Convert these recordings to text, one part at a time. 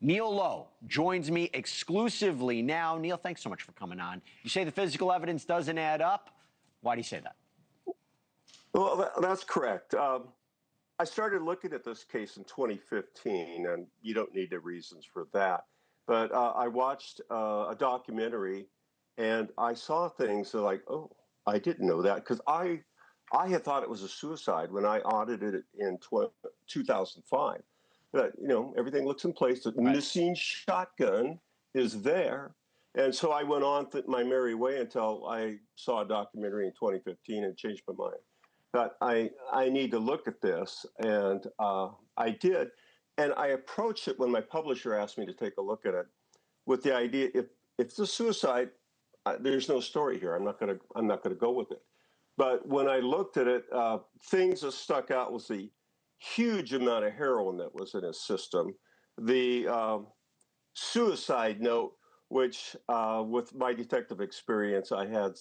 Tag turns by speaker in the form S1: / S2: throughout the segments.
S1: Neil Lowe joins me exclusively now. Neil, thanks so much for coming on. You say the physical evidence doesn't add up. Why do you say that?
S2: Well, that's correct. I started looking at this case in 2015, and you don't need the reasons for that. But I watched a documentary, and I saw things that like, oh, I didn't know that, because I had thought it was a suicide when I audited it in 2005. That, everything looks in place. The missing shotgun is there. And so I went on my merry way until I saw a documentary in 2015 and changed my mind. But I need to look at this, and I did. And I approached it when my publisher asked me to take a look at it with the idea, if it's a suicide, there's no story here. I'm not gonna go with it. But when I looked at it, things that stuck out was the huge amount of heroin that was in his system, the suicide note, which with my detective experience, I had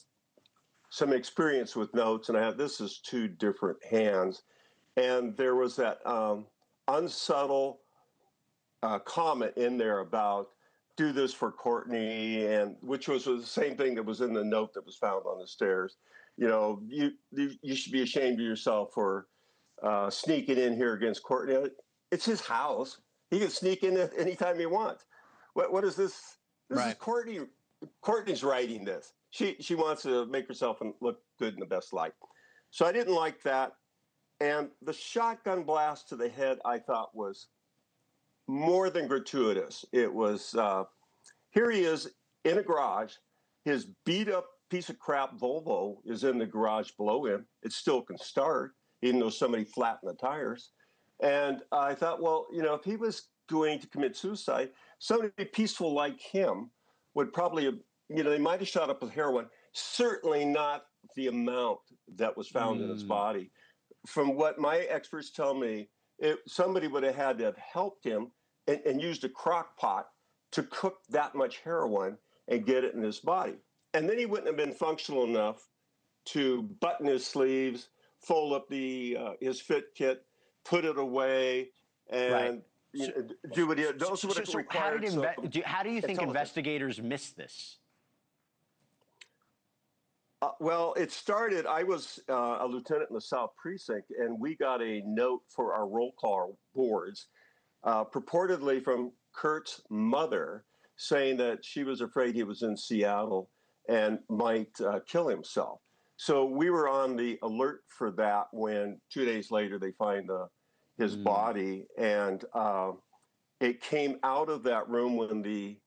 S2: some experience with notes, and this is two different hands. And there was that unsubtle comment in there about do this for Courtney, and which was the same thing that was in the note that was found on the stairs. You should be ashamed of yourself for sneaking in here against Courtney. It's his house. He can sneak in anytime he wants. What is this? This is Courtney. Courtney's writing this. She wants to make herself look good in the best light. So I didn't like that. And the shotgun blast to the head, I thought, was more than gratuitous. It was, here he is in a garage. His beat up piece of crap Volvo is in the garage below him. It still can start, even though somebody flattened the tires. And I thought, well, if he was going to commit suicide, somebody peaceful like him would probably have, they might have shot up with heroin, certainly not the amount that was found in his body. From what my experts tell me, somebody would have had to have helped him and used a crock pot to cook that much heroin and get it in his body. And then he wouldn't have been functional enough to button his sleeves, fold up his fit kit, put it away, and do what he did. Those would have required.
S1: How do you think investigators missed this?
S2: Well, it started, I was a lieutenant in the South Precinct, and we got a note for our roll call boards, purportedly from Kurt's mother, saying that she was afraid he was in Seattle and might kill himself. So we were on the alert for that when 2 days later they find his body, and it came out of that room when the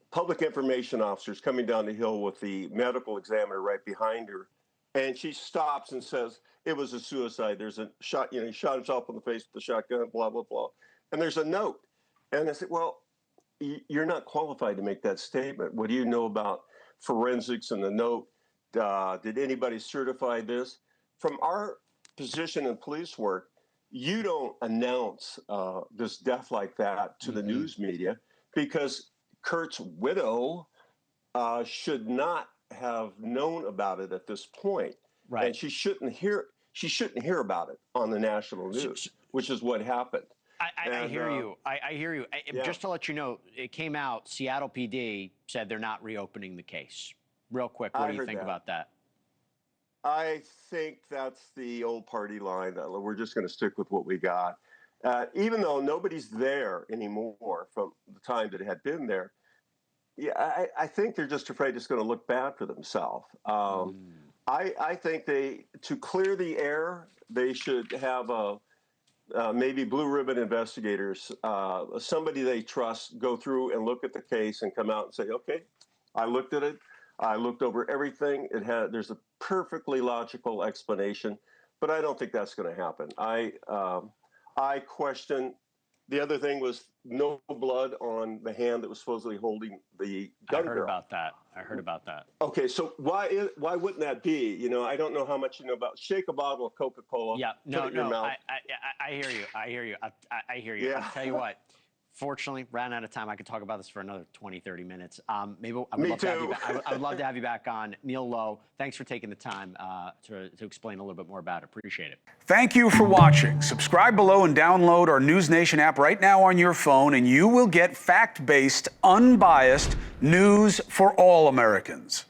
S2: public information officer's coming down the hill with the medical examiner right behind her, and she stops and says, it was a suicide. There's a shot, he shot himself in the face with a shotgun, blah, blah, blah. And there's a note. And I said, well, you're not qualified to make that statement. What do you know about forensics and the note? Did anybody certify this? From our position in police work, you don't announce this death like that to the news media, because Kurt's widow should not have known about it at this point. Right. And she shouldn't hear about it on the national news, which is what happened.
S1: I hear you. I hear you. Just to let you know, it came out, Seattle PD said they're not reopening the case. Real quick, what do you think about that?
S2: I think that's the old party line. We're just going to stick with what we got. Even though nobody's there anymore from the time that it had been there, I think they're just afraid it's going to look bad for themselves. I think to clear the air, they should have maybe blue ribbon investigators, somebody they trust, go through and look at the case and come out and say, okay, I looked at it. I looked over everything. There's a perfectly logical explanation, but I don't think that's going to happen. I question. The other thing was no blood on the hand that was supposedly holding the gun barrel.
S1: I heard about that.
S2: Okay, so why wouldn't that be? I don't know how much you know about. Shake a bottle of Coca-Cola.
S1: Yeah, no. I hear you. I hear you.
S2: Yeah.
S1: I'll tell you what. Fortunately, ran out of time. I could talk about this for another 20, 30 minutes. Maybe I would
S2: Me
S1: love to have you
S2: too.
S1: back. I would love to have you back on. Neil Lowe, thanks for taking the time to explain a little bit more about it. Appreciate it.
S3: Thank you for watching. Subscribe below and download our NewsNation app right now on your phone, and you will get fact-based, unbiased news for all Americans.